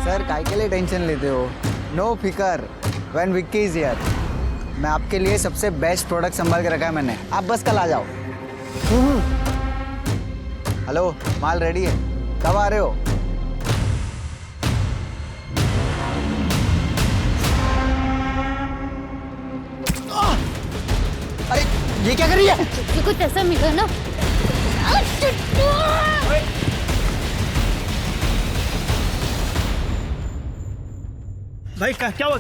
Sir काय के लिए टेंशन लेते हो? नो फिकर, व्हेन विक्की इज हियर। मैं आपके लिए सबसे बेस्ट प्रोडक्ट संभाल के रखा है मैंने, आप बस कल आ जाओ। हेलो, माल रेडी है, कब आ रहे हो? अरे ये क्या कर रही है? ये कुछ ऐसा मिला ना। भाई क्या हुआ?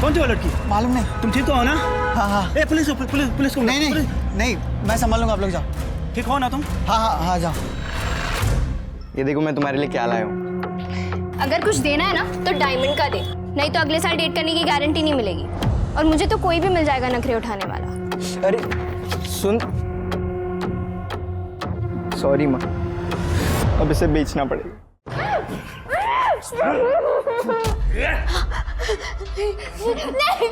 कौन सी वो लड़की? मालूम नहीं। तुम ठीक तो हो ना? हाँ हाँ। ए पुलिस को नहीं, मैं संभाल लूंगा, आप लोग जाओ। ठीक हो ना तुम? हाँ जाओ। ये देखो मैं तुम्हारे लिए क्या लाया हूँ। अगर कुछ देना है ना तो डायमंड का दे, नहीं तो अगले साल डेट करने की गारंटी नहीं मिलेगी। और मुझे तो कोई भी मिल जाएगा नखरे उठाने वाला। अरे सुन, सॉरी माँ, अब इसे बेचना पड़ेगा। नहीं,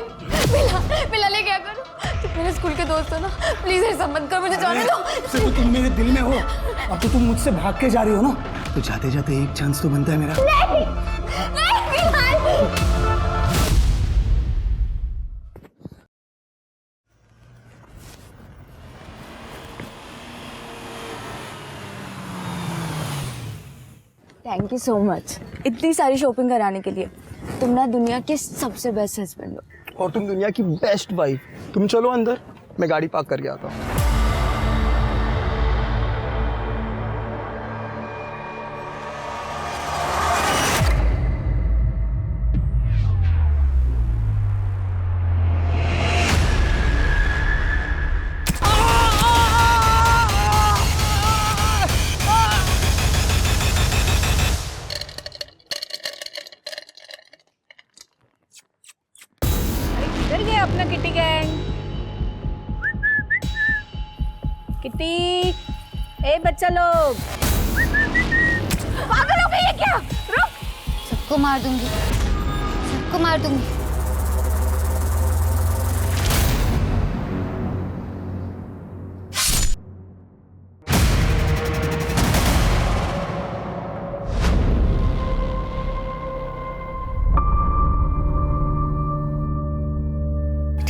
मिला ले क्या करूं? तुम मेरे स्कूल के दोस्त हो ना, प्लीज ऐसा मत कर, मुझे जाने दो। तो तुम मेरे दिल में हो, अब तो तुम मुझसे भाग के जा रही हो ना, तो जाते जाते एक चांस तो बनता है मेरा। नहीं, Bilal. Thank you so much इतनी सारी शॉपिंग कराने के लिए। तुम ना दुनिया के सबसे बेस्ट हस्बैंड हो। और तुम दुनिया की बेस्ट वाइफ। तुम चलो अंदर, मैं गाड़ी पार्क करके आता हूँ। किधर गया अपना किटी गैंग? किटी, ए बच्चा लोग, पागल हो गई है क्या? रुक! सबको मार दूंगी, सबको मार दूंगी।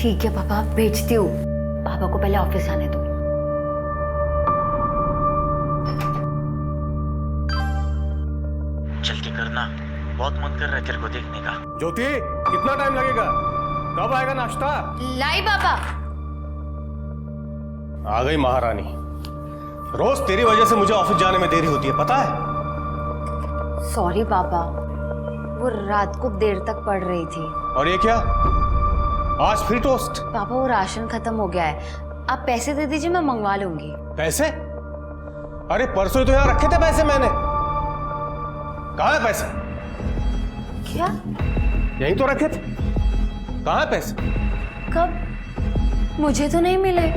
ठीक है पापा, भेजती हूँ। पापा को पहले ऑफिस आने दो। जल्दी करना, बहुत मन कर रहा है तेरे को देखने का। ज्योति, कितना टाइम लगेगा? कब आएगा नाश्ता? लाई पापा। आ गई महारानी। रोज तेरी वजह से मुझे ऑफिस जाने में देरी होती है, पता है? सॉरी पापा, वो रात को देर तक पढ़ रही थी। और ये क्या, आज फिर टोस्ट? पापा वो राशन खत्म हो गया है, आप पैसे दे दीजिए, मैं मंगवा लूंगी। पैसे? अरे परसों तो यहाँ रखे थे पैसे मैंने। कहाँ है पैसे? क्या? यहीं तो रखे थे। कहाँ है पैसे? कब? मुझे तो नहीं मिले।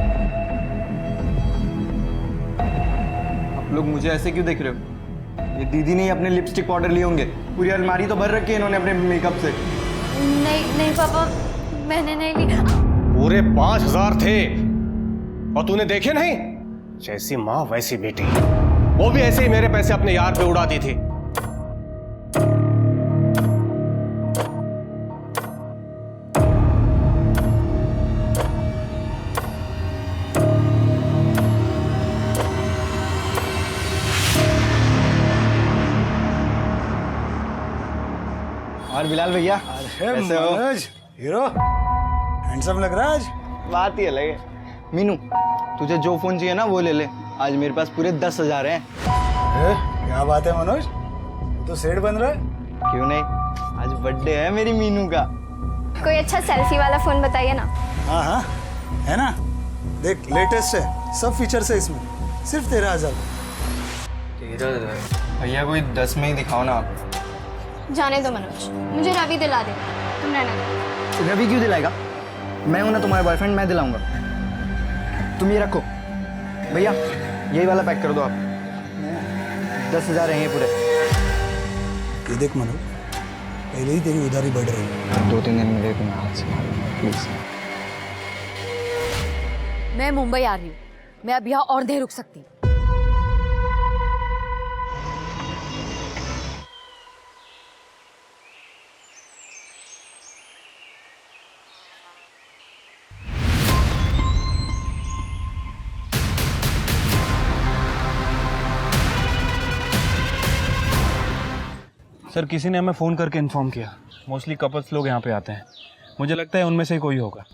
आप लोग मुझे ऐसे क्यों देख रहे हो? ये दीदी ने अपने लिपस्टिक पाउडर लिए होंगे, पूरी अलमारी तो भर रखी है इन्होंने अपने मेकअप से। नहीं पापा, मैंने नहीं लिया। पूरे 5,000 थे और तूने देखे नहीं? जैसी माँ वैसी बेटी। वो भी ऐसे ही मेरे पैसे अपने यार पे उड़ा दी थी। और बिलाल भैया कैसे हो? मनोज, हीरो हैंडसम लग रहा है आज। बात ही अलग है। मीनू, तुझे जो फोन चाहिए ना वो ले ले, आज मेरे पास पूरे 10,000 हैं। क्या बात है मनोज, तो सेठ बन रहा है। क्यों नहीं, आज बर्थडे है मेरी मीनू का। कोई अच्छा सेल्फी वाला फोन बताइए ना। हाँ, है ना? देख, लेटेस्ट है, सब फीचर्स है इसमें, सिर्फ 13,000। भैया कोई 10 में ही दिखाओ ना आप। जाने दो मनोज, मुझे रवि दिला दे, तुम रहना दो। रवि क्यों दिलाएगा? मैं हूं ना तुम्हारा बॉयफ्रेंड, मैं दिलाऊंगा। तुम ये रखो भैया, यही वाला पैक कर दो आप। 10,000 हैं ये पूरे। ये देख मनोज, पहले ही तेरी उधारी बढ़ रही है। 2-3 दिन में दे दूंगा, हाथ से प्लीज। मैं मुंबई आ रही हूँ, मैं अब यहाँ और नहीं रुक सकती। सर किसी ने हमें फ़ोन करके इन्फॉर्म किया। मोस्टली कपल्स लोग यहाँ पे आते हैं। मुझे लगता है उनमें से कोई होगा।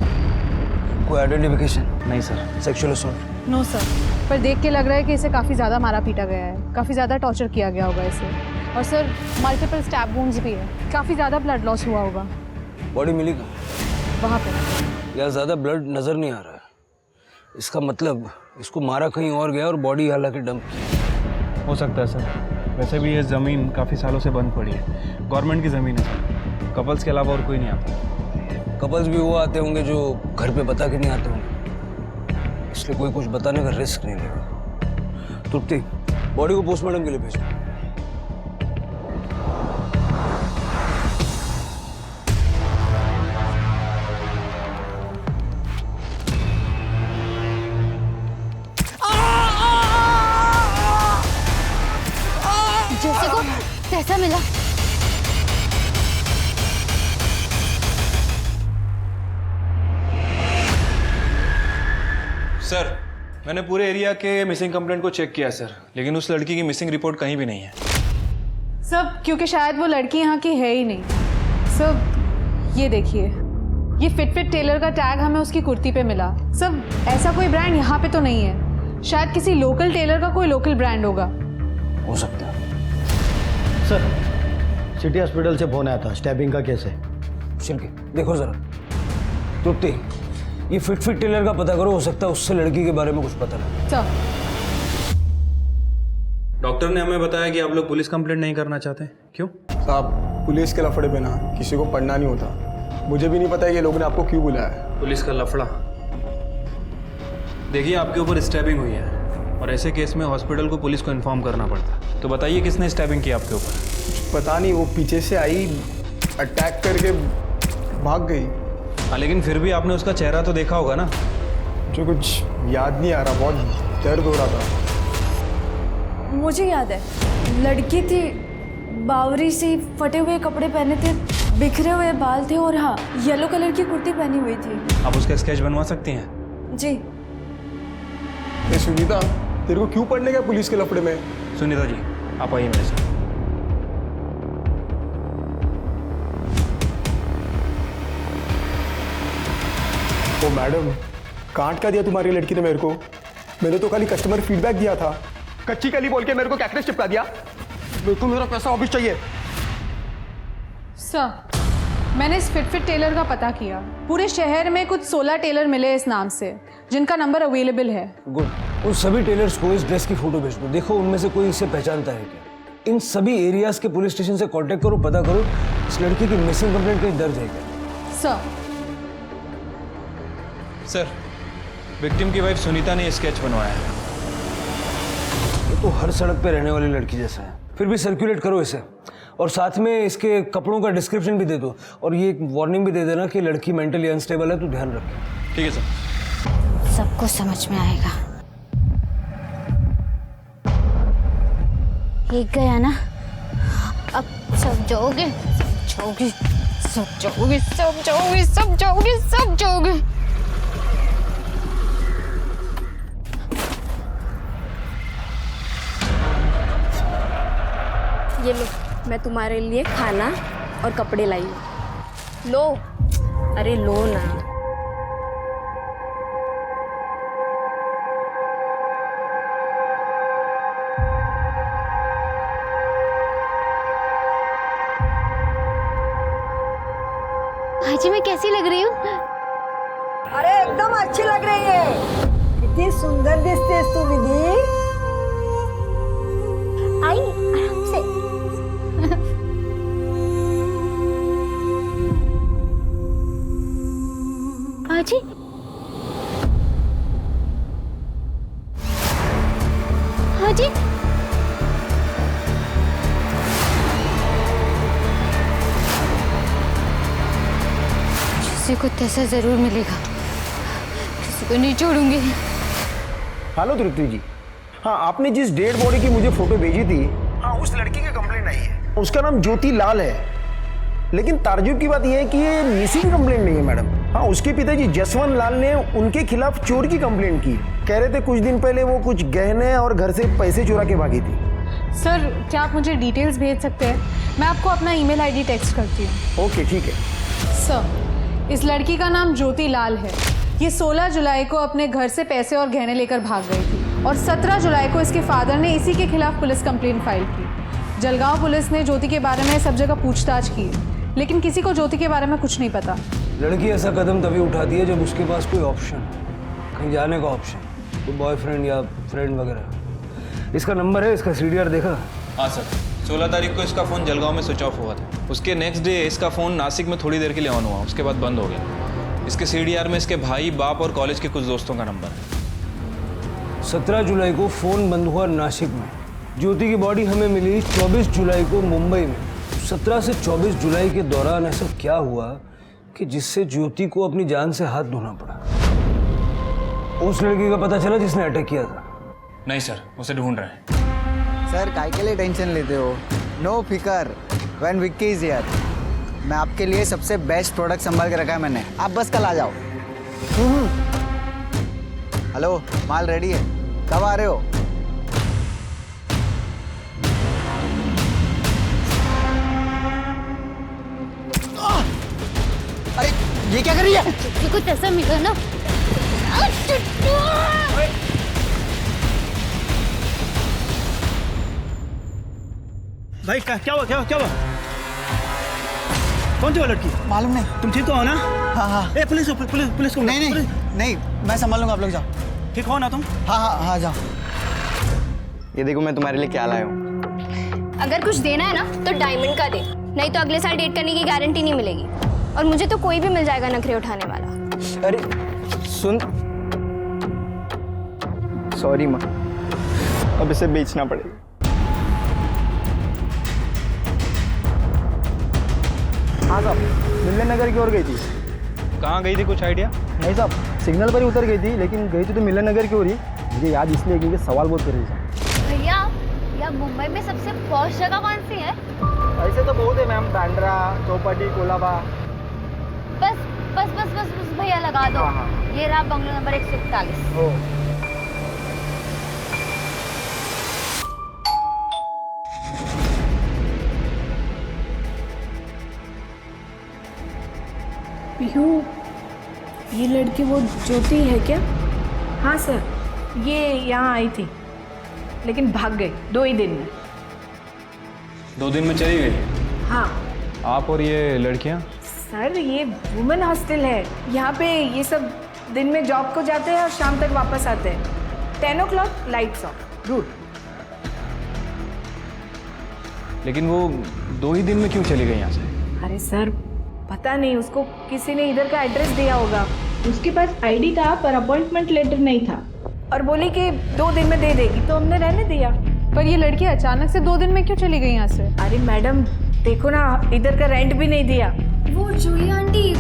कोई आइडेंटिफिकेशन? नहीं sir. Sexual assault? No sir, पर देख के लग रहा है कि इसे काफ़ी ज़्यादा मारा पीटा गया है, काफ़ी ज़्यादा टॉर्चर किया गया होगा इसे। और सर मल्टीपल स्टैब वुंड्स भी है, काफ़ी ज़्यादा ब्लड लॉस हुआ होगा। बॉडी मिली कहाँ? वहाँ पे यार ज़्यादा ब्लड नज़र नहीं आ रहा है। इसका मतलब इसको मारा कहीं और गया और बॉडी हालांकि डंप की। हो सकता है सर। वैसे भी ये ज़मीन काफ़ी सालों से बंद पड़ी है, गवर्नमेंट की ज़मीन है सर। कपल्स के अलावा और कोई नहीं आता। कपल्स भी वो आते होंगे जो घर पे बता के नहीं आते होंगे, इसलिए कोई कुछ बताने का रिस्क नहीं लेगा। तृप्ति, बॉडी को पोस्टमार्टम के लिए भेजो। जैसे को कैसा मिला? सर मैंने पूरे एरिया के मिसिंग कंप्लेंट को चेक किया सर, लेकिन उस लड़की की मिसिंग रिपोर्ट कहीं भी नहीं है। सब क्योंकि शायद वो लड़की यहाँ की है ही नहीं। सब ये देखिए, ये फिट टेलर का टैग हमें उसकी कुर्ती पे मिला। सब ऐसा कोई ब्रांड यहाँ पे तो नहीं है, शायद किसी लोकल टेलर का कोई लोकल ब्रांड होगा। हो सकता है। सर सिटी हॉस्पिटल से फोन आया था, स्टैबिंग का केस है। शिल्पी देखो जरा। तृप्ति, ये फिट टेलर का पता करो, हो सकता है उससे लड़की के बारे में कुछ पता लगे। सर डॉक्टर ने हमें बताया कि आप लोग पुलिस कंप्लेंट नहीं करना चाहते, क्यों? साहब पुलिस के लफड़े पे ना किसी को पढ़ना नहीं होता। मुझे भी नहीं पता है ये लोगों ने आपको क्यों बुलाया है। पुलिस का लफड़ा? देखिए आपके ऊपर स्टैबिंग हुई है और ऐसे केस में हॉस्पिटल को पुलिस को इन्फॉर्म करना पड़ता है। तो बताइए किसने स्टैबिंग की आपके ऊपर? पता नहीं, वो पीछे से आई, अटैक करके भाग गई। हाँ लेकिन फिर भी आपने उसका चेहरा तो देखा होगा ना? जो कुछ याद नहीं आ रहा, बहुत दर्द हो रहा था। मुझे याद है, लड़की थी, बावरी सी, फटे हुए कपड़े पहने थे, बिखरे हुए बाल थे और हाँ येलो कलर की कुर्ती पहनी हुई थी। आप उसका स्केच बनवा सकती हैं? जी। ए सुनीता, तेरे को क्यों पढ़ने गया पुलिस के लफड़े में? सुनीता जी आप आइए मेरे साथ। ओ मैडम, कांट का दिया तुम्हारी लड़की ने मेरे को। मैंने तो खाली कस्टमर फीडबैक दिया था। कच्ची कली बोल के मेरे को कैक्टस चिपका दिया। मेरे को मेरा पैसा वापस चाहिए। सर मैंने इस फिट टेलर का पता किया। पूरे शहर में कुछ 16 टेलर मिले इस नाम से, जिनका नंबर अवेलेबल है। गुड। उन सभी टेलर्स को इस ड्रेस की फोटो भेज दो, देखो उनमें से कोई इसे पहचानता है क्या। इन सभी एरियाज के पुलिस स्टेशन से कांटेक्ट करो, पता करो इस लड़की की मिसिंग कंप्लेंट कहीं दर्ज है क्या। सर विक्टिम की वाइफ सुनीता ने स्केच बनवाया है। ये तो हर सड़क पे रहने वाली लड़की जैसा है, फिर भी सर्कुलेट करो इसे और साथ में इसके कपड़ों का डिस्क्रिप्शन भी दे दो और ये एक वार्निंग भी दे देना कि लड़की मेंटली अनस्टेबल है, तो ध्यान रखें। ठीक है सर। सबको समझ में आएगा। एक गया ना, अब सब जाओगे, सब जाओगे, सब जाओगे, सब जाओगे, सब जाओगे, सब जाओगे। ये लो, मैं तुम्हारे लिए खाना और कपड़े लाई हूँ। लो, अरे लो ना। भाजी मैं कैसी लग रही हूँ? अरे एकदम अच्छी लग रही है। कितनी सुंदर दिसतेस तू दीदी। आई आराम से। भाजी भाजी किसी को तैसा जरूर मिलेगा, किसी को नहीं छोड़ूंगी। हेलो तृप्ति जी, हाँ आपने जिस डेड बॉडी की मुझे फोटो भेजी थी, हाँ उस लड़की की कंप्लेंट आई है। उसका नाम ज्योति लाल है, लेकिन ताज्जुब की बात यह है कि ये मिसिंग कंप्लेंट नहीं है मैडम। हाँ उसके पिताजी जसवंत लाल ने उनके खिलाफ चोर की कंप्लेंट की। कह रहे थे कुछ दिन पहले वो कुछ गहने और घर से पैसे चुरा के भागी थी। सर क्या आप मुझे डिटेल्स भेज सकते हैं? मैं आपको अपना ईमेल आईडी टेक्स्ट करती हूँ। ओके ठीक है। सर, इस लड़की का नाम ज्योति लाल है। ये 16 जुलाई को अपने घर से पैसे और गहने लेकर भाग गई थी और 17 जुलाई को इसके फादर ने इसी के खिलाफ पुलिस कंप्लेंट फाइल की। जलगांव पुलिस ने ज्योति के बारे में सब जगह पूछताछ की, लेकिन किसी को ज्योति के बारे में कुछ नहीं पता। लड़की ऐसा कदम तभी उठाती है जब उसके पास कोई ऑप्शन, कहीं जाने का ऑप्शन, कोई बॉयफ्रेंड या फ्रेंड वगैरह। इसका नंबर है, इसका सीडीआर देखा? हाँ सर, 16 तारीख को इसका फ़ोन जलगांव में स्विच ऑफ हुआ था। उसके नेक्स्ट डे इसका फ़ोन नासिक में थोड़ी देर के लिए ऑन हुआ, उसके बाद बंद हो गया। इसके सीडीआर में इसके भाई, बाप और कॉलेज के कुछ दोस्तों का नंबर है। 17 जुलाई को फ़ोन बंद हुआ नासिक में। ज्योति की बॉडी हमें मिली 24 जुलाई को मुंबई में। 17 से 24 जुलाई के दौरान ऐसा क्या हुआ कि जिससे ज्योति को अपनी जान से हाथ धोना पड़ा? उस लड़की का पता चला जिसने अटैक किया था? नहीं सर, उसे ढूंढ रहे हैं। सर काय के लिए टेंशन लेते हो? नो फिकर, व्हेन विक्की इज हियर। मैं आपके लिए सबसे बेस्ट प्रोडक्ट संभाल के रखा है मैंने, आप बस कल आ जाओ। हेलो, माल रेडी है, कब आ रहे हो? अरे ये क्या कर रही है? कुछ ऐसा मिला ना। भाई क्या हुआ, क्या हुआ? कौन थी वो लड़की? मालूम नहीं। तुम ठीक तो हो ना? हाँ हाँ। ए पुलिस को नहीं, मैं संभाल लूंगा, आप लोग जाओ। ठीक हो ना तुम? हाँ जाओ। ये देखो मैं तुम्हारे लिए क्या लाया हूँ। अगर कुछ देना है ना तो डायमंड का दे, नहीं तो अगले साल डेट करने की गारंटी नहीं मिलेगी। और मुझे तो कोई भी मिल जाएगा नखरे उठाने वाला। अरे सुन, सॉरी माँ, अब इसे बेचना पड़ेगा। हाँ साहब, मिलन नगर की ओर गई थी। कहाँ गई थी, कुछ आइडिया? नहीं साहब, सिग्नल पर ही उतर गई थी, लेकिन गई थी तो मिलन नगर की ओर ही। मुझे याद इसलिए क्योंकि सवाल बहुत कर रही थी। भैया, या मुंबई में सबसे पॉश जगह कौन सी है? ऐसे तो बहुत है मैम, बांद्रा, चौपाटी, कोलाबा। बस भैया लगा दो। हाँ। ये रहा बंगलो नंबर 141। हो पीहू, ये लड़की वो ज्योति है क्या? हाँ सर, ये यहाँ आई थी लेकिन भाग गई 2 ही दिन में। 2 दिन में चली गई? हाँ आप और ये लड़कियाँ? सर, ये वुमेन हॉस्टल है। यहाँ पे ये सब दिन में जॉब को जाते हैं और शाम तक वापस आते हैं। 10 o'clock लाइट्स ऑफ। गुड। लेकिन वो 2 ही दिन में क्यों चली गई यहाँ से? अरे सर, पता नहीं, उसको किसी ने इधर का एड्रेस दिया होगा। उसके पास आईडी था पर अपॉइंटमेंट लेटर नहीं था और बोली कि 2 दिन में दे देगी, तो हमने रहने दिया। पर ये लड़की अचानक से 2 दिन में क्यों चली गई यहाँ से? अरे मैडम देखो ना, इधर का रेंट भी नहीं दिया। वो जूही आंटी,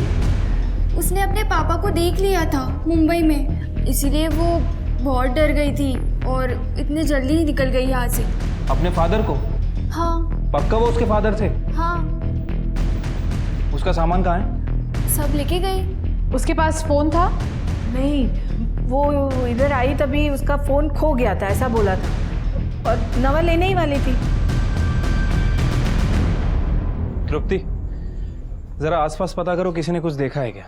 उसने अपने पापा को देख लिया था मुंबई में, इसीलिए वो बहुत डर गई थी और इतने जल्दी ही निकल गई यहाँ से। अपने फादर को? हाँ। पक्का वो उसके फादर थे? हाँ। उसका सामान कहाँ है? सब लेके गए। उसके पास फोन था? नहीं, वो इधर आई तभी उसका फोन खो गया था, ऐसा बोला था, और नवा लेने ही वाली थी। तृप्ति, जरा आसपास पता करो, किसी ने कुछ देखा है क्या?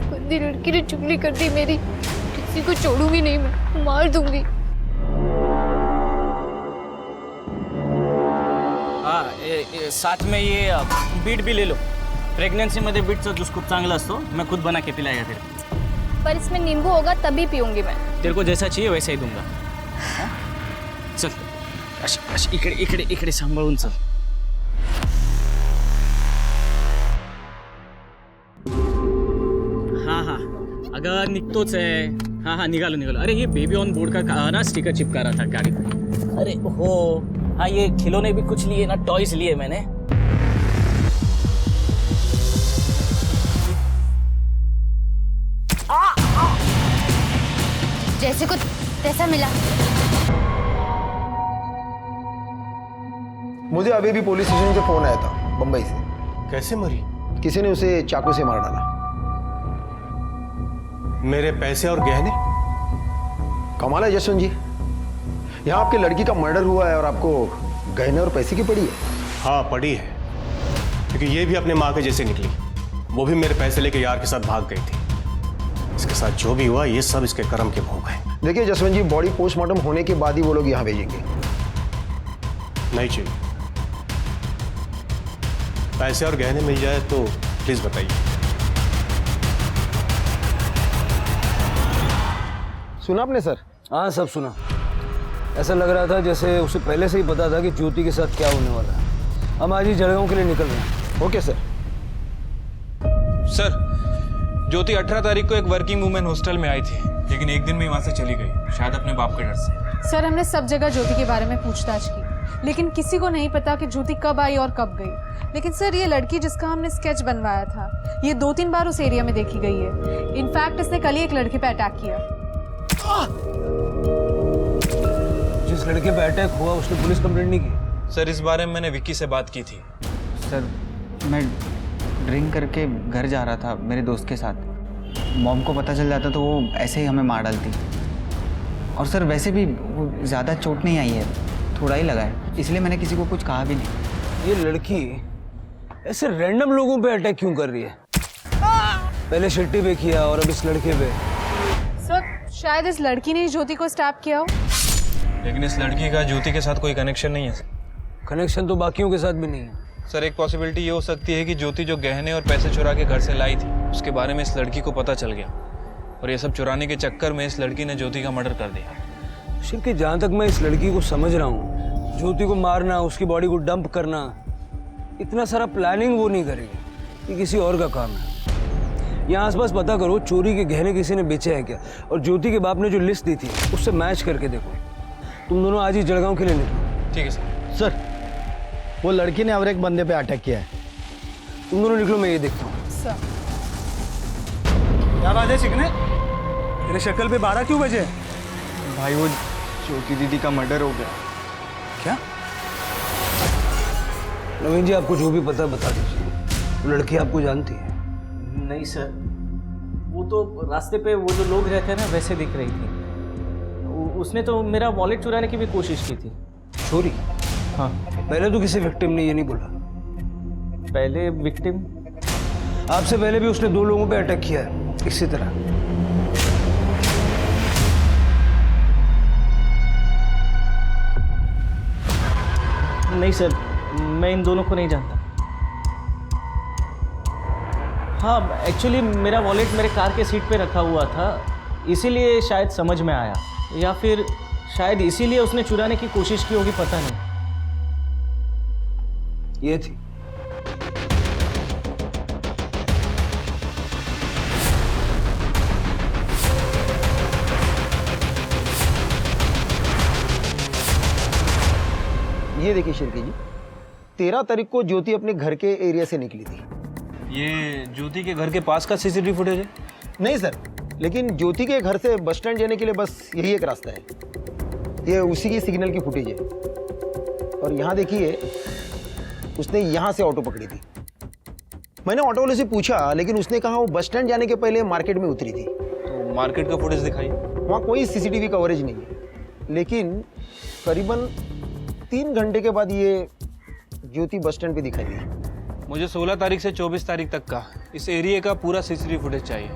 गंदी लड़की ने चुगली कर दी मेरी, किसी को छोड़ूंगी नहीं, मैं मार दूंगी। साथ में ये बीट भी ले लो, प्रेग्नेंसीमध्ये बीटचा ज्यूस खूप चांगला असतो, मैं खुद बना के पिलाया तेरे को। पर इसमें नींबू होगा तभी पीऊंगी मैं। तेरे को जैसा चाहिए वैसा ही दूंगा। चल अशी इकडे इकडे इकडे सांभाळून चल। हाँ अगं निघतोच आहे। हाँ निघालो। अरे ये बेबी ऑन बोर्ड का ना स्टिकर चिपका रहा था गाड़ी पे। अरे हो हाँ, ये खिलौने भी कुछ लिए ना, टॉयज लिए मैंने। जैसे कुछ तैसा मिला। मुझे अभी भी पुलिस स्टेशन से फोन आया था बम्बई से। कैसे मरी? किसी ने उसे चाकू से मार डाला। मेरे पैसे और गहने? कमाल है जसवंत जी, यहाँ आपकी लड़की का मर्डर हुआ है और आपको गहने और पैसे की पड़ी है। हाँ पड़ी है, क्योंकि ये भी अपने माँ के जैसे निकली। वो भी मेरे पैसे लेके यार के साथ भाग गई थी। इसके साथ जो भी हुआ ये सब इसके कर्म के भोग है। देखिए जसवंत जी, बॉडी पोस्टमार्टम होने के बाद ही वो लोग यहाँ भेजेंगे। नहीं चाहिए, पैसे और गहने मिल जाए तो प्लीज बताइए। सुना आपने सर? हाँ सब सुना। ऐसा लग रहा था जैसे उसे पहले से ही पता था कि ज्योति के साथ क्या होने वाला है। हम आज ही जलगांव के लिए निकल रहे हैं। Okay sir. सर, ज्योति 18 तारीख को एक वर्किंग वुमेन हॉस्टल में आई थी, लेकिन एक दिन में वहां से चली गई, शायद अपने बाप के डर से। सर हमने सब जगह ज्योति के बारे में पूछताछ की, लेकिन किसी को नहीं पता कि ज्योति कब आई और कब गई। लेकिन सर ये लड़की जिसका हमने स्केच बनवाया था, ये 2-3 बार उस एरिया में देखी गई है। इनफैक्ट इसने कल ही एक लड़के पे अटैक किया। जिस लड़के पे अटैक हुआ उसने पुलिस कंप्लेंट नहीं की? सर इस बारे में मैंने विक्की से बात की थी। सर मैं ड्रिंक करके घर जा रहा था मेरे दोस्त के साथ। मॉम को पता चल जाता तो वो ऐसे ही हमें मार डालती। और सर वैसे भी वो ज़्यादा चोट नहीं आई है, थोड़ा ही लगा है, इसलिए मैंने किसी को कुछ कहा भी नहीं। ये लड़की ऐसे रैंडम लोगों पे अटैक क्यों कर रही है? पहले शिट्टी पे किया और अब इस लड़के पे। सर शायद इस लड़की ने ज्योति को स्टैप किया हो। लेकिन इस लड़की का ज्योति के साथ कोई कनेक्शन नहीं है। कनेक्शन तो बाकियों के साथ भी नहीं है। सर एक पॉसिबिलिटी ये हो सकती है कि ज्योति जो गहने और पैसे चुरा के घर से लाई थी, उसके बारे में इस लड़की को पता चल गया और ये सब चुराने के चक्कर में इस लड़की ने ज्योति का मर्डर कर दिया। शिल्पी, जहाँ तक मैं इस लड़की को समझ रहा हूँ, ज्योति को मारना, उसकी बॉडी को डंप करना, इतना सारा प्लानिंग वो नहीं करेगी। ये किसी और का काम है। यहाँ आसपास पता करो चोरी के गहने किसी ने बेचे हैं क्या, और ज्योति के बाप ने जो लिस्ट दी थी उससे मैच करके देखो। तुम दोनों आज ही जलगांव के लिए निकलो। ठीक है सर। सर वो लड़की ने और एक बंदे पे अटैक किया है। तुम दोनों निकलो, मैं ये देखता हूँ। क्या बात है चिकने, तेरे शक्ल पे 12 क्यों बजे? भाई वो ज्योति दीदी का मर्डर हो गया। क्या? नवीन जी आपको जो भी पता बता दीजिए। वो लड़की आपको जानती है? नहीं सर, वो तो रास्ते पे वो जो लोग रहते हैं ना वैसे दिख रही थी। उसने तो मेरा वॉलेट चुराने की भी कोशिश की थी। चोरी? हाँ। पहले तो किसी विक्टिम ने ये नहीं बोला। पहले विक्टिम? आपसे पहले भी उसने 2 लोगों पे अटैक किया है इसी तरह। नहीं सर, मैं इन दोनों को नहीं जानता। हाँ एक्चुअली मेरा वॉलेट मेरे कार के सीट पे रखा हुआ था, इसीलिए शायद समझ में आया, या फिर शायद इसीलिए उसने चुराने की कोशिश की होगी, पता नहीं। ये थी। ये देखिए शिल्पी जी, 13 तारीख को ज्योति अपने घर के एरिया से निकली थी। ये ज्योति के घर के पास का सीसीटीवी फुटेज है? नहीं सर, लेकिन ज्योति के घर से बस स्टैंड जाने के लिए बस यही एक रास्ता है। ये उसी की सिग्नल की फुटेज है। और यहाँ देखिए, उसने यहाँ से ऑटो पकड़ी थी। मैंने ऑटो वाले से पूछा, लेकिन उसने कहा वो बस स्टैंड जाने के पहले मार्केट में उतरी थी। तो मार्केट का फुटेज दिखाइए। वहाँ कोई सीसीटीवी कवरेज नहीं है, लेकिन करीबन 3 घंटे के बाद ये ज्योति बस स्टैंड पे दिखाई दी। मुझे 16 तारीख से 24 तारीख तक का इस एरिया का पूरा सीसीटीवी फुटेज चाहिए,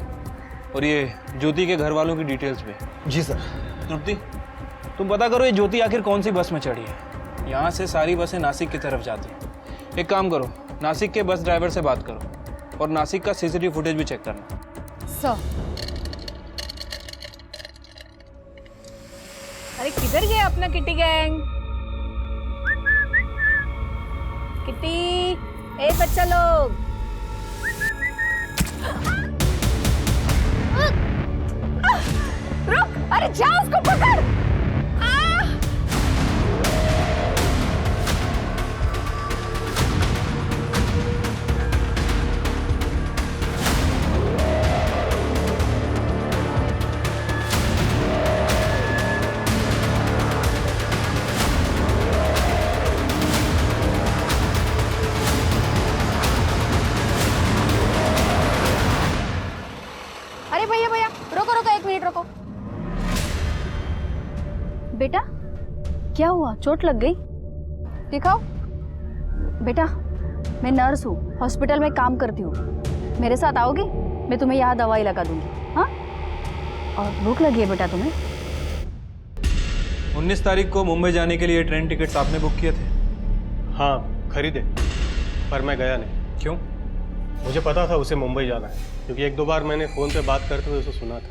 और ये ज्योति के घर वालों की डिटेल्स पे। जी सर। तृप्ति, तुम पता करो ये ज्योति आखिर कौन सी बस में चढ़ी है। यहाँ से सारी बसें नासिक की तरफ जाती हैं। एक काम करो, नासिक के बस ड्राइवर से बात करो और नासिक का सीसीटीवी फुटेज भी चेक करना। सर अरे किधर गया अपना किटी गैंग? किटी, ए बच्चा लोग, रुक, अरे जा उसको पकड़। बेटा क्या हुआ, चोट लग गई? दिखाओ। बेटा मैं नर्स हूँ, हॉस्पिटल में काम करती हूँ, मेरे साथ आओगे? मैं तुम्हें यहाँ दवाई लगा दूंगी। हाँ, और भूख लगी है बेटा तुम्हें? 19 तारीख को मुंबई जाने के लिए ट्रेन टिकट्स आपने बुक किए थे? हाँ खरीदे, पर मैं गया नहीं। क्यों? मुझे पता था उसे मुंबई जाना है, क्योंकि एक दो बार मैंने फ़ोन पे बात करते हुए उसे सुना था।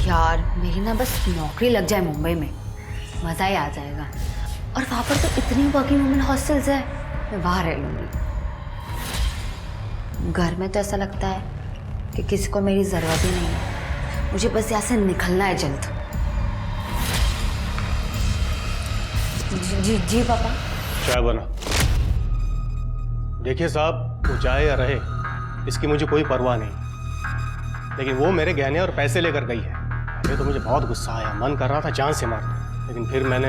यार मेरी ना बस नौकरी लग जाए मुंबई में, मज़ा ही आ जाएगा। और वहाँ पर तो इतनी वर्किंग वुमेन हॉस्टल्स है, मैं वहाँ रह लूँगी। घर में तो ऐसा लगता है कि किसी को मेरी ज़रूरत ही नहीं है, मुझे बस यहाँ से निकलना है जल्द। जी जी पापा। चाय बना। देखिए साहब, वो जाए या रहे इसकी मुझे कोई परवाह नहीं, लेकिन वो मेरे गहने और पैसे लेकर गई है। अरे तो मुझे बहुत गुस्सा आया, मन कर रहा था जान से मार दूं, लेकिन फिर मैंने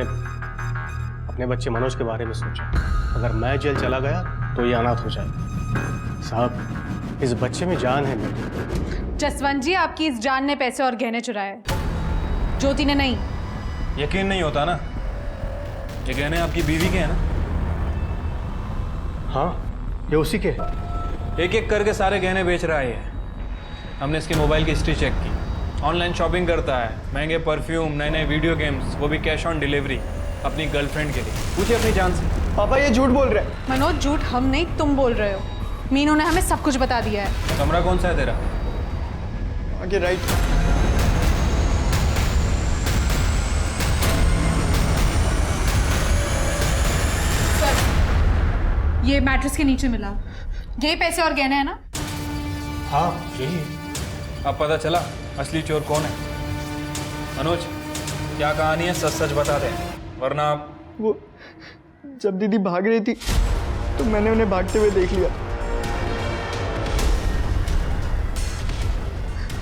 अपने बच्चे मनोज के बारे में सोचा। अगर मैं जेल चला गया तो ये अनाथ हो जाएगा। साहब इस बच्चे में जान है मेरी। जसवंत जी, आपकी इस जान ने पैसे और गहने चुराए, ज्योति ने नहीं। यकीन नहीं होता ना, ये गहने आपकी बीवी के हैं ना? हाँ ये उसी के। एक एक करके सारे गहने बेच रहा है ये। हमने इसके मोबाइल की हिस्ट्री चेक की, ऑनलाइन शॉपिंग करता है, महंगे परफ्यूम, नए नए वीडियो गेम्स, वो भी कैश ऑन डिलीवरी अपनी गर्लफ्रेंड के लिए। पूछिए अपनी जान से। पापा ये झूठ बोल रहे हैं। मनोज झूठ हम नहीं, तुम बोल रहे हो। मीनू ने हमें सब कुछ बता दिया है। कमरा कौन सा है तेरा? आगे राइट। ये मैट्रेस के नीचे मिला, यही पैसे और गहने हैं ना? हाँ यही है। अब पता चला असली चोर कौन है। मनोज क्या कहानी है, सच सच बता दे, वरना आप। वो जब दीदी भाग रही थी तो मैंने उन्हें भागते हुए देख लिया,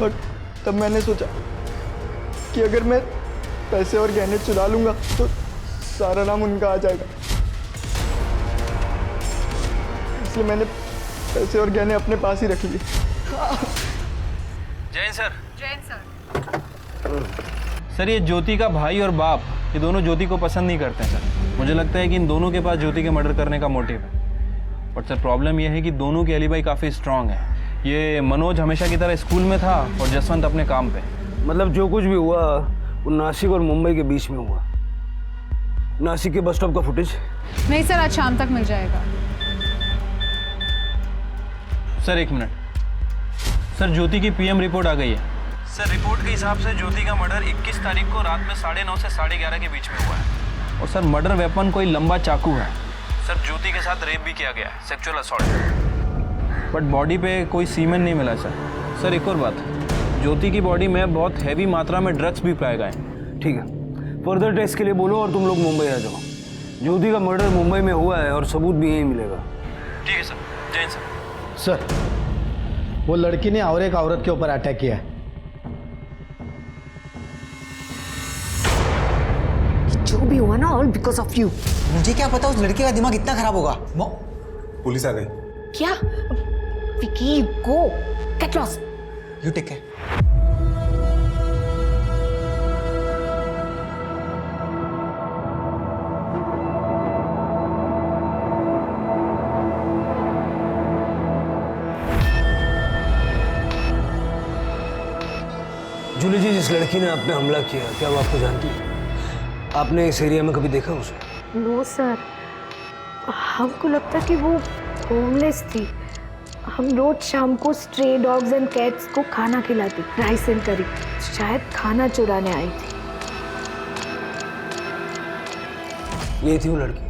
और तब मैंने सोचा कि अगर मैं पैसे और गहने चुरा लूंगा तो सारा नाम उनका आ जाएगा, इसलिए मैंने पैसे और गहने अपने पास ही रख लिए। Jain sir. Jain sir. Sir ये ज्योति का भाई और बाप, ये दोनों ज्योति को पसंद नहीं करते हैं सर। मुझे लगता है कि इन दोनों के पास ज्योति के मर्डर करने का मोटिव है। बट सर प्रॉब्लम ये है कि दोनों की एलिबाई काफ़ी स्ट्रांग है। ये मनोज हमेशा की तरह स्कूल में था और जसवंत अपने काम पे। मतलब जो कुछ भी हुआ वो नासिक और मुंबई के बीच में हुआ। नासिक के बस स्टॉप का फुटेज नहीं सर, आज शाम तक मिल जाएगा। सर एक मिनट, सर ज्योति की पीएम रिपोर्ट आ गई है। सर रिपोर्ट के हिसाब से ज्योति का मर्डर 21 तारीख को रात में 9:30 से 11:30 के बीच में हुआ है। और सर मर्डर वेपन कोई लंबा चाकू है। सर ज्योति के साथ रेप भी किया गया है, सेक्सुअल असॉल्ट। बट बॉडी पे कोई सीमेन नहीं मिला सर। सर एक और बात, ज्योति की बॉडी में बहुत हैवी मात्रा में ड्रग्स भी पाए गए। ठीक है, फर्दर टेस्ट के लिए बोलो और तुम लोग मुंबई आ जाओ। ज्योति का मर्डर मुंबई में हुआ है और सबूत भी यहीं मिलेगा। ठीक है सर। जैन सर। सर वो लड़की ने और एक औरत के ऊपर अटैक किया है। जो भी हुआ ना ऑल बिकॉज ऑफ यू। मुझे क्या पता उस लड़के का दिमाग इतना खराब होगा। पुलिस आ गई। क्या? Vicky go get lost. You take care. Julie ji, जिस लड़की ने आप पे हमला किया, क्या वो आपको जानती है? आपने इस एरिया में कभी देखा उसे? नो सर, हमको लगता कि वो होमलेस थी। हम रोज शाम को स्ट्रे डॉग्स एंड कैट्स को खाना खिलाती, राइस एंड करी। शायद खाना चुराने आई थी। ये थी वो लड़की?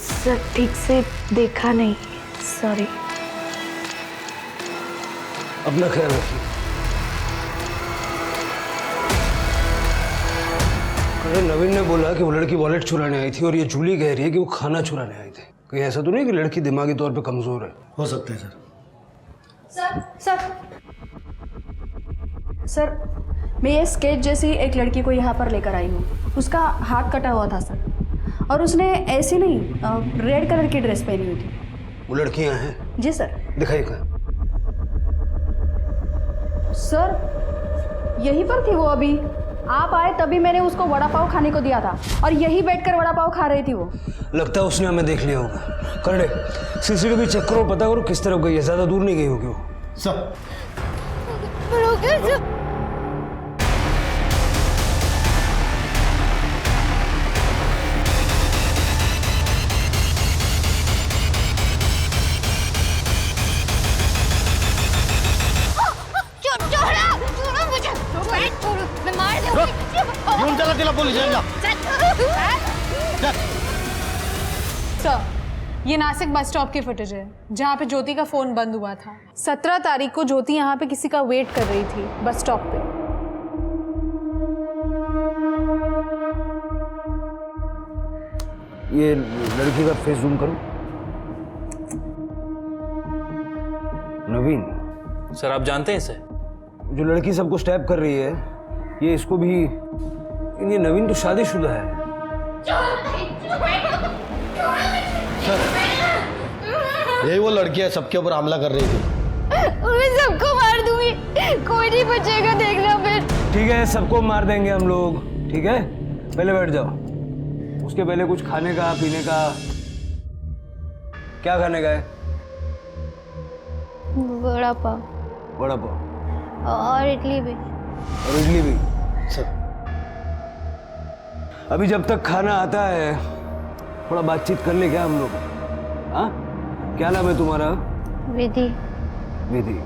सर ठीक से देखा नहीं, सॉरी। अपना ख्याल रखिए। अरे नवीन ने बोला कि वो लड़की वॉलेट चुराने आई थी और ये जूली कह रही है कि वो खाना चुराने आई थी। कहीं ऐसा तो नहीं कि लड़की दिमागी तौर पे कमजोर है? हो सकता है सर। सर सर मैं ये स्केच जैसी एक लड़की को यहाँ पर लेकर आई हूँ। उसका हाथ कटा हुआ था सर, और उसने ऐसी नहीं रेड कलर की ड्रेस पहनी हुई थी। वो लड़कियां हैं? जी सर। दिखाइए कहाँ? सर यहीं पर थी वो अभी। आप आए तभी मैंने उसको वड़ा पाव खाने को दिया था और यही बैठकर वड़ा पाव खा रही थी वो। लगता है उसने हमें देख लिया होगा। करड़े सीसीटीवी चेक करो, पता करो किस तरफ गई है, ज्यादा दूर नहीं गई होगी वो। सर घेऊन चला तिला पोलीस सर, ये नासिक बस स्टॉप की फुटेज है जहाँ पे ज्योति का फोन बंद हुआ था। 17 तारीख को ज्योति यहाँ पे किसी का वेट कर रही थी बस स्टॉप पे। ये लड़की का फेस जूम करो। नवीन सर आप जानते हैं इसे? जो लड़की सबको स्टैप कर रही है, ये इसको भी, ये नवीन तो शादीशुदा है। यही वो लड़की है सबके ऊपर हमला कर रही थी। मैं सबको मार दूंगी, कोई नहीं बचेगा, देखना फिर। ठीक है, सबको मार देंगे हम लोग, ठीक है? पहले बैठ जाओ। उसके पहले कुछ खाने का पीने का, क्या खाने का है? वड़ा पाव वड़ा पाव और इडली भी। और इडली भी। सब अभी जब तक खाना आता है थोड़ा बातचीत कर ले क्या हम लोग? हाँ, क्या नाम है तुम्हारा? विधि। विधि।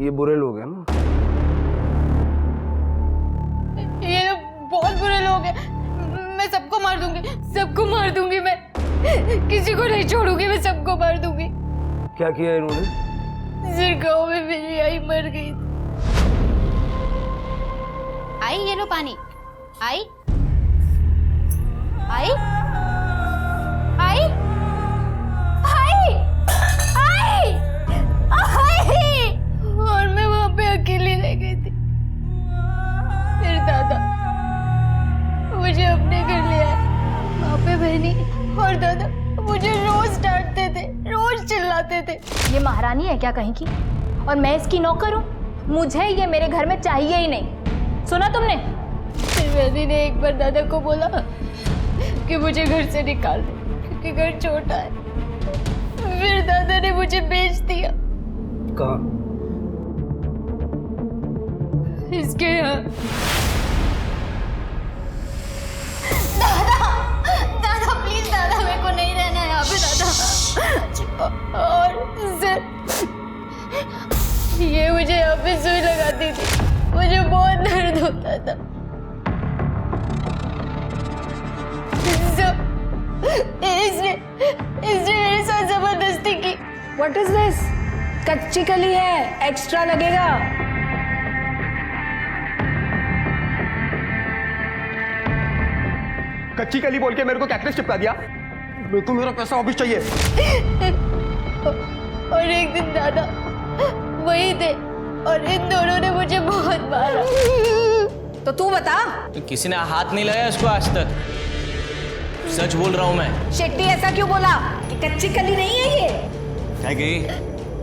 ये बुरे लोग हैं ना? ये बहुत बुरे लोग हैं। मैं सबको मार दूंगी, सबको मार दूंगी। मैं किसी को नहीं छोड़ूंगी, मैं सबको मार दूंगी। क्या किया इन्होंने? सिर गाँव में मेरी आई मर गई। आई ये लो पानी। आई आई आई आई आई आई। और मैं वहां पे अकेली रह गई थी। फिर दादा मुझे अपने घर ले आए। वहां पे बहनी और दादा मुझे रोज डांटते थे, रोज चिल्लाते थे। ये महारानी है क्या कहीं की? और मैं इसकी नौकर हूँ? मुझे ये मेरे घर में चाहिए ही नहीं। सुना तुमने? फिर बहनी ने एक बार दादा को बोला कि मुझे घर से निकाल दे क्योंकि घर छोटा है। फिर दादा ने मुझे बेच दिया। कहाँ? इसके यहाँ। दादा दादा प्लीज दादा, मेरे को नहीं रहना है यहाँ पे दादा। और ये मुझे यहाँ पे सुई लगाती थी, मुझे बहुत दर्द होता था। इसने मेरे साथ जबरदस्ती की। What is this? कच्ची कली है, एक्स्ट्रा लगेगा। कच्ची कली बोल के मेरे को कैक्टस चिपका दिया। मेरे को मेरा पैसा वापस चाहिए। और एक दिन दादा वही थे और इन दोनों ने मुझे बहुत मारा। तो तू बता। तो किसी ने हाथ नहीं लगाया इसको आज तक। सच बोल रहा हूँ मैं। शेट्टी ऐसा क्यों बोला कि कच्ची कली नहीं है ये? क्या गई?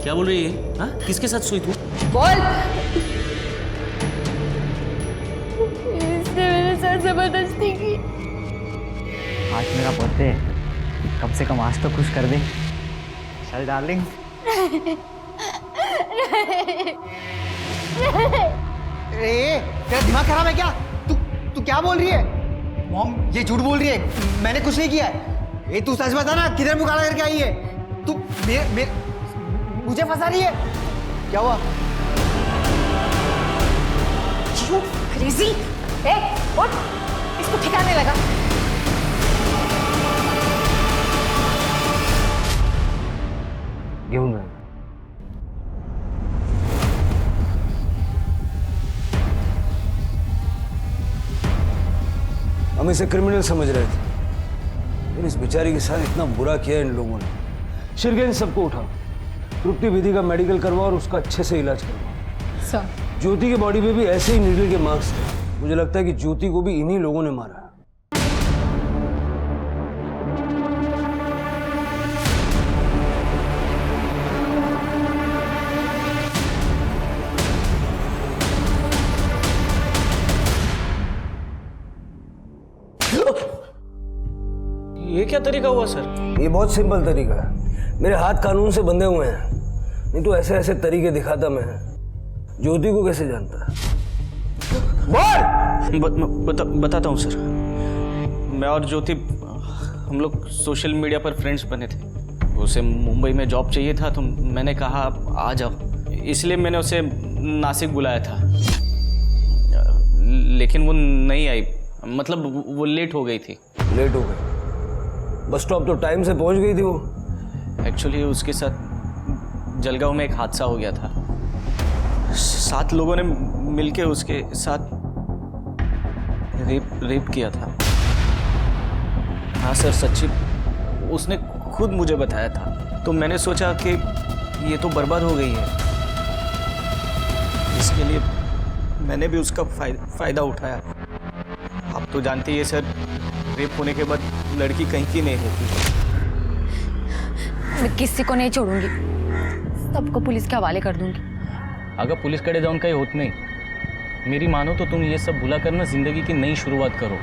क्या बोल रही है? हाँ, किसके साथ सोई तू? बोल। इसने मेरे साथ जबरदस्ती की। आज मेरा बर्थडे है, कम से कम आज तो खुश कर दे। चल डार्लिंग। तेरा दिमाग खराब है क्या? तू क्या बोल रही है? मॉम ये झूठ बोल रही है, मैंने कुछ नहीं किया है। ये तू सच बता ना, किधर मुंह काला करके आई है? तू मुझे फंसा रही है? क्या हुआ? क्रेजी! ए, उठ, इसको ठिकाने लगा। घेऊन जा। हम इसे क्रिमिनल समझ रहे थे, लेकिन इस बेचारी के साथ इतना बुरा किया इन लोगों ने। शिरगेन सबको उठाओ, तृप्ति विधि का मेडिकल करवाओ और उसका अच्छे से इलाज करवाओ। सर, ज्योति के बॉडी पे भी ऐसे ही नीडल के मार्क्स थे। मुझे लगता है कि ज्योति को भी इन्हीं लोगों ने मारा। ये क्या तरीका हुआ सर? ये बहुत सिंपल तरीका है। मेरे हाथ कानून से बंधे हुए हैं, नहीं तो ऐसे ऐसे तरीके दिखाता मैं। ज्योति को कैसे जानता है? बताता हूँ सर। मैं और ज्योति हम लोग सोशल मीडिया पर फ्रेंड्स बने थे। उसे मुंबई में जॉब चाहिए था तो मैंने कहा आप आ जाओ, इसलिए मैंने उसे नासिक बुलाया था। लेकिन वो नहीं आई, मतलब वो लेट हो गई थी। लेट हो गई? बस स्टॉप तो टाइम से पहुंच गई थी वो। एक्चुअली उसके साथ जलगांव में एक हादसा हो गया था। 7 लोगों ने मिलके उसके साथ रेप किया था। हाँ सर, सच्ची, उसने खुद मुझे बताया था। तो मैंने सोचा कि ये तो बर्बाद हो गई है, इसके लिए मैंने भी उसका फायदा उठाया। आप तो जानते ही हैं सर, रेप होने के बाद लड़की कहीं की नहीं रहती। मैं किसी को नहीं छोड़ूंगी, सबको पुलिस के हवाले कर दूंगी। अगर पुलिस कड़े जाऊन कहीं होत नहीं, मेरी मानो तो तुम ये सब भुला करना जिंदगी की नई शुरुआत करो।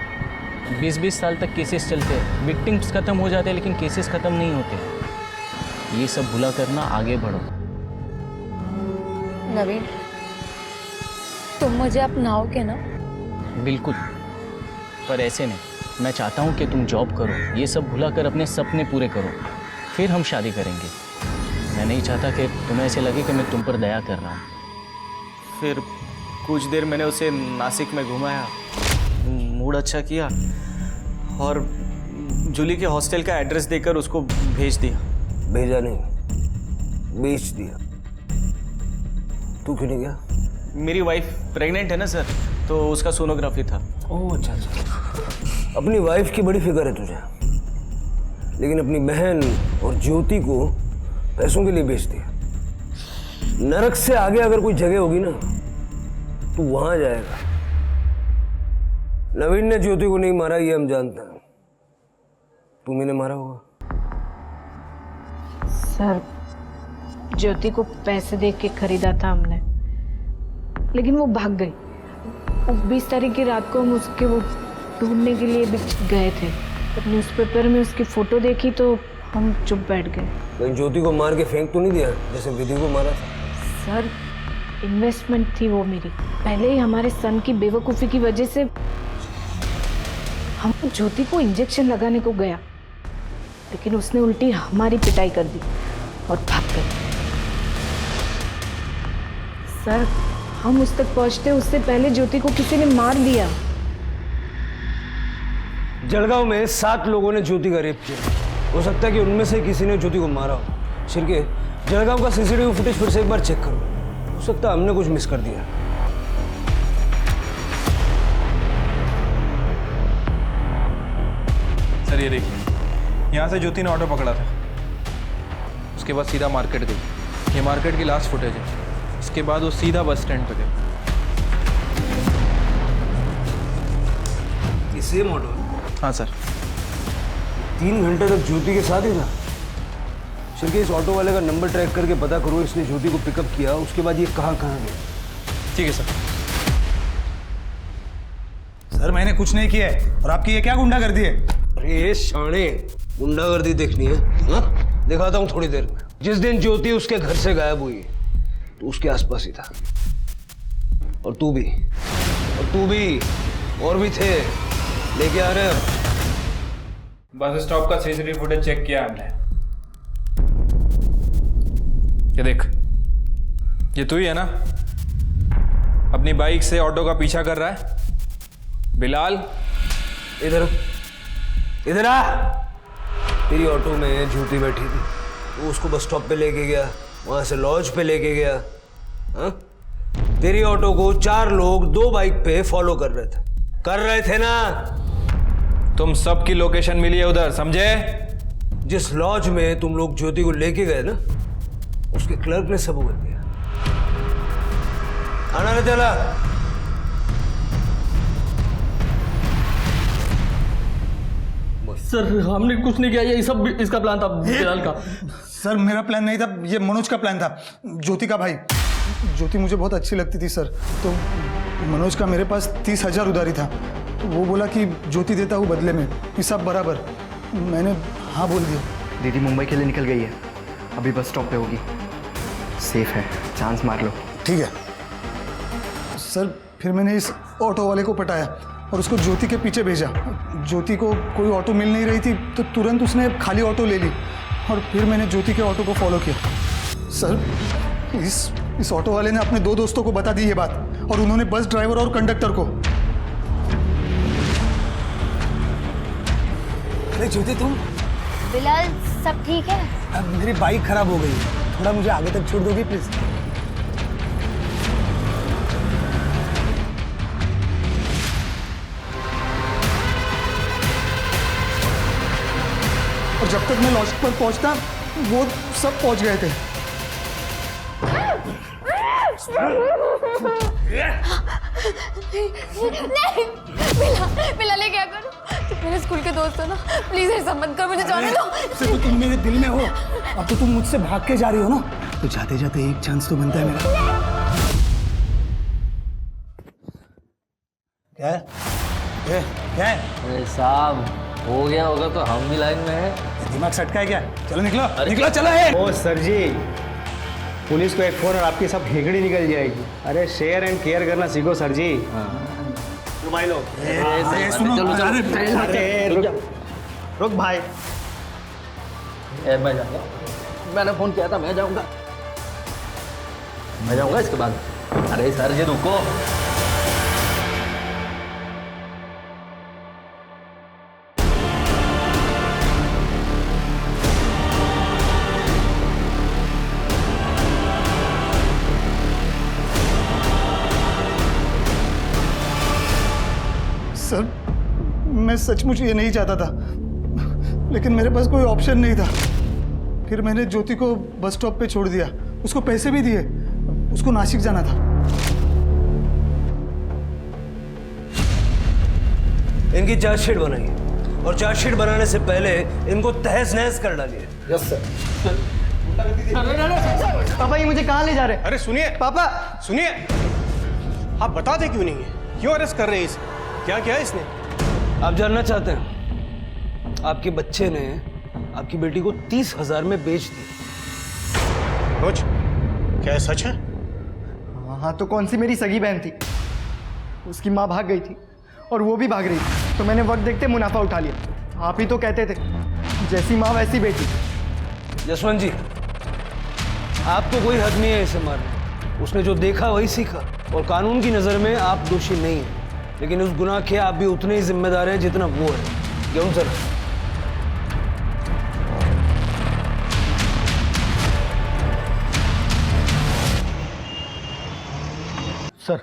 20-20 साल तक केसेस चलते हैं, विक्टिम्स खत्म हो जाते हैं लेकिन केसेस खत्म नहीं होते। ये सब भुला करना, आगे बढ़ो। नवीन, तुम मुझे अपनाओगे ना? बिल्कुल, पर ऐसे नहीं। मैं चाहता हूँ कि तुम जॉब करो, ये सब भुला कर अपने सपने पूरे करो, फिर हम शादी करेंगे। मैं नहीं चाहता कि तुम्हें ऐसे लगे कि मैं तुम पर दया कर रहा हूँ। फिर कुछ देर मैंने उसे नासिक में घुमाया, मूड अच्छा किया और जूली के हॉस्टल का एड्रेस देकर उसको भेज दिया। भेजा नहीं, बेच दिया। तू क्यों नहीं गया? मेरी वाइफ प्रेग्नेंट है ना सर, तो उसका सोनोग्राफी था। ओह अच्छा अच्छा। अपनी वाइफ की बड़ी फिक्र है तुझे, लेकिन अपनी बहन और ज्योति को पैसों के लिए बेच दिया। नरक से आगे अगर कोई जगह होगी ना तो वहां जाएगा। नवीन ने ज्योति को नहीं मारा, ये हम जानते हैं। तुम्ही ने मारा होगा। सर, ज्योति को पैसे दे के खरीदा था हमने, लेकिन वो भाग गई। 20 तारीख की रात को हम उसके वो ढूंढने के लिए भी गए थे। जब न्यूज़पेपर में उसकी फोटो देखी तो हम चुप बैठ गए। कहीं ज्योति को मार के फेंक तो नहीं दिया जैसे विधि को मारा था? सर, इन्वेस्टमेंट थी वो मेरी। पहले ही हमारे सन की बेवकूफ़ी की वजह से हम ज्योति को इंजेक्शन लगाने को गया, लेकिन उसने उल्टी हमारी पिटाई कर दी और भाग गई। सर, हम उस तक पहुंचते उससे पहले ज्योति को किसी ने मार दिया। जलगांव में 7 लोगों ने ज्योति का रेप किया। हो सकता है कि उनमें से किसी ने ज्योति को मारा हो। शिरके, जलगांव का सीसीटीवी फुटेज फिर से एक बार चेक करो। हो सकता है हमने कुछ मिस कर दिया। सर ये देखिए, यहाँ से ज्योति ने ऑटो पकड़ा था, उसके बाद सीधा मार्केट गई। ये मार्केट की लास्ट फुटेज है। इसके बाद वो सीधा बस स्टैंड पे गई। ये सेम ऑटो? हाँ सर। 3 घंटे तक ज्योति के साथ ही था। शिरके, इस ऑटो वाले का नंबर ट्रैक करके पता करो इसने ज्योति को पिकअप किया, उसके बाद ये कहाँ गया। ठीक है सर। सर, मैंने कुछ नहीं किया है और आपकी ये क्या गुंडागर्दी है? अरे शाणे, गुंडागर्दी देखनी है? हाँ, दिखाता हूँ थोड़ी देर में। जिस दिन ज्योति उसके घर से गायब हुई तो उसके आसपास ही था। और तू भी, और भी थे। लेके आ रहे हैं। बस स्टॉप का सीसीटीवी फुटेज चेक किया हमने। ये देख, ये तू ही है ना अपनी बाइक से ऑटो का पीछा कर रहा है? बिलाल, इधर आ। तेरी ऑटो में ज्योति बैठी थी, वो उसको बस स्टॉप पे लेके गया, वहां से लॉज पे लेके गया। हाँ? तेरी ऑटो को 4 लोग 2 बाइक पे फॉलो कर रहे थे ना? तुम सबकी लोकेशन मिली है उधर, समझे? जिस लॉज में तुम लोग ज्योति को लेके गए ना, उसके क्लर्क ने सबूत दिया। खाना ले चला। सर हमने कुछ नहीं किया, ये सब इसका प्लान था बिलाल का। सर मेरा प्लान नहीं था, ये मनोज का प्लान था, ज्योति का भाई। ज्योति मुझे बहुत अच्छी लगती थी सर, तो मनोज का मेरे पास 30,000 उधारी था। तो वो बोला कि ज्योति देता हूँ बदले में, कि सब बराबर। मैंने हाँ बोल दिया। दीदी मुंबई के लिए निकल गई है, अभी बस स्टॉप पे होगी। सेफ है, चांस मार लो। ठीक है सर। फिर मैंने इस ऑटो वाले को पटाया और उसको ज्योति के पीछे भेजा। ज्योति को कोई ऑटो मिल नहीं रही थी, तो तुरंत उसने खाली ऑटो ले ली और फिर मैंने ज्योति के ऑटो को फॉलो किया। सर इस ऑटो वाले ने अपने 2 दोस्तों को बता दी ये बात, और उन्होंने बस ड्राइवर और कंडक्टर को। अरे ज्योति तुम? बिलाल सब ठीक है? अब मेरी बाइक खराब हो गई है, थोड़ा मुझे आगे तक छोड़ दोगी प्लीज? और जब तक मैं लॉज पर पहुंचता वो सब पहुंच गए थे। नहीं बिलाल ये क्या करूं? तुम मेरे स्कूल के दोस्त हो ना, प्लीज ऐसा मत कर, मुझे जाने दो। तो तुम मेरे दिल में हो, अब तो तुम मुझसे भाग के जा रही हो ना, तो जाते जाते एक चांस तो बनता है मेरा। क्या है? क्या है? अरे साहब हो गया होगा तो हम भी लाइन में है। दिमाग सटका है क्या? चलो निकलो निकलो, चलो है। ओ सर जी, पुलिस को एक फोन और आपकी सब हेगड़ी निकल जाएगी। अरे शेयर एंड केयर करना सीखो सर जी। तो भाई लोग रुक भाई। मैं जाऊंगा, मैंने फोन किया था, मैं जाऊंगा इसके बाद। अरे सर जी रुको। सर मैं सचमुच ये नहीं चाहता था, लेकिन मेरे पास कोई ऑप्शन नहीं था। फिर मैंने ज्योति को बस स्टॉप पे छोड़ दिया, उसको पैसे भी दिए, उसको नासिक जाना था। इनकी चार्जशीट बनाइए और चार्जशीट बनाने से पहले इनको तहस नहस कर डालिए। Yes sir. पापा ये मुझे कहाँ ले जा रहे हैं? अरे सुनिए पापा सुनिए, आप बताते क्यों नहीं है? क्यों अरेस्ट कर रहे हैं इसे? क्या किया इसने? आप जानना चाहते हैं? आपके बच्चे ने आपकी बेटी को 30,000 में बेच दी। रोज क्या ये सच है? हाँ तो कौन सी मेरी सगी बहन थी? उसकी माँ भाग गई थी और वो भी भाग रही थी, तो मैंने वक्त देखते मुनाफा उठा लिया। आप ही तो कहते थे जैसी माँ वैसी बेटी। जसवंत जी, आपको कोई हक नहीं है इसे मारने। उसने जो देखा वही सीखा, और कानून की नज़र में आप दोषी नहीं हैं, लेकिन उस गुनाह के आप भी उतने ही जिम्मेदार हैं जितना वो है। क्यों सर? सर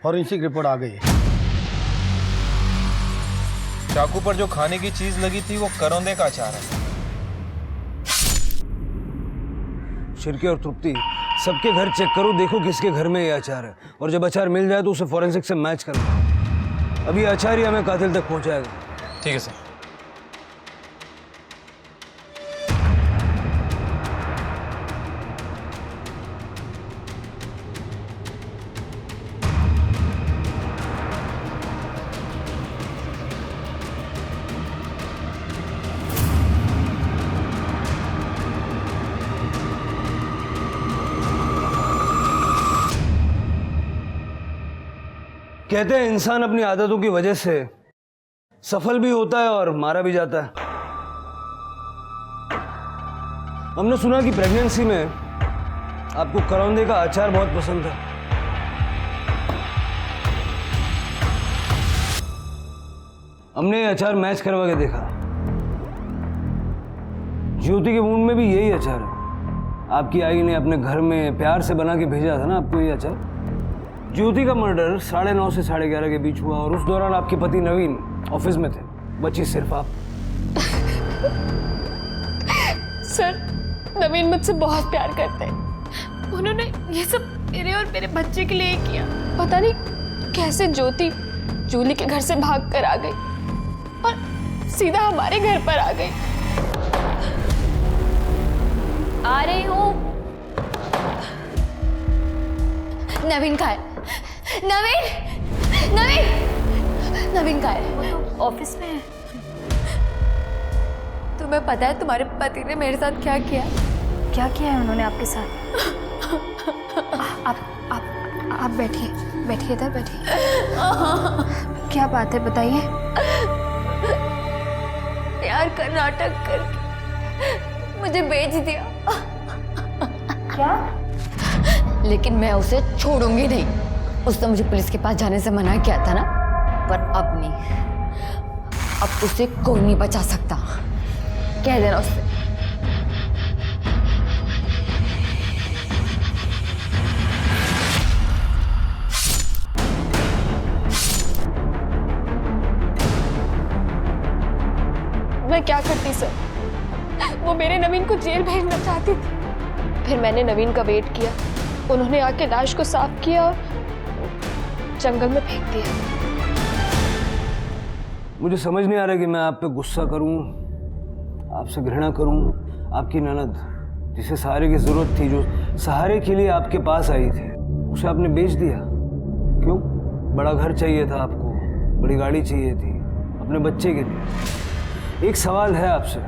फॉरेंसिक रिपोर्ट आ गई है। चाकू पर जो खाने की चीज लगी थी वो करौंदे का अचार है। शिरके और तृप्ति, सबके घर चेक करो, देखो किसके घर में ये अचार है, और जब अचार मिल जाए तो उसे फॉरेंसिक से मैच करना। अब ये अचार ही हमें कातिल तक पहुंचाएगा। ठीक है सर। कहते हैं इंसान अपनी आदतों की वजह से सफल भी होता है और मारा भी जाता है। हमने सुना कि प्रेगनेंसी में आपको करौंदे का अचार बहुत पसंद था। हमने ये अचार मैच करवा के देखा। ज्योति के मुंह में भी यही अचार है। आपकी आई ने अपने घर में प्यार से बना के भेजा था ना आपको ये अचार। ज्योति का मर्डर 9:30 से 11:30 के बीच हुआ, और उस दौरान आपके पति नवीन ऑफिस में थे, बची सिर्फ आप। सर नवीन मुझसे बहुत प्यार करते हैं। उन्होंने ये सब मेरे और मेरे बच्चे के लिए किया। पता नहीं कैसे ज्योति जूली के घर से भाग कर आ गई, और सीधा हमारे घर पर आ गई। आ रही हूँ। नवीन कहाँ है? नवीन, नवीन, नवीन कहाँ है? ऑफिस में है। तुम्हें पता है तुम्हारे पति ने मेरे साथ क्या किया? क्या किया है उन्होंने आपके साथ? आप बैठिए, बैठिए इधर बैठिए। क्या बात है बताइए। प्यार का नाटक करके मुझे बेच दिया। क्या? लेकिन मैं उसे छोड़ूंगी नहीं। उसने मुझे पुलिस के पास जाने से मना किया था ना, पर अब नहीं। अब उसे कोई नहीं बचा सकता। कह देना उससे। मैं क्या करती सर? वो मेरे नवीन को जेल भेजना चाहती थी। फिर मैंने नवीन का वेट किया। उन्होंने आके लाश को साफ किया और जंगल में फेंक दिया। मुझे समझ नहीं आ रहा कि मैं आप पे गुस्सा करूं, आपसे घृणा करूं। आपकी ननद जिसे सहारे की जरूरत थी, जो सहारे के लिए आपके पास आई थी, उसे आपने बेच दिया। क्यों? बड़ा घर चाहिए था आपको, बड़ी गाड़ी चाहिए थी अपने बच्चे के लिए। एक सवाल है आपसे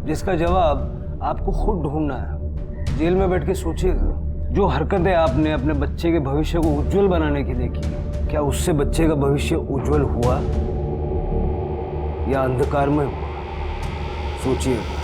जिसका जवाब आपको खुद ढूंढना है। जेल में बैठ के सोचिएगा, जो हरकतें आपने अपने बच्चे के भविष्य को उज्जवल बनाने के लिए की, क्या उससे बच्चे का भविष्य उज्जवल हुआ या अंधकार में हुआ? सोचिएगा।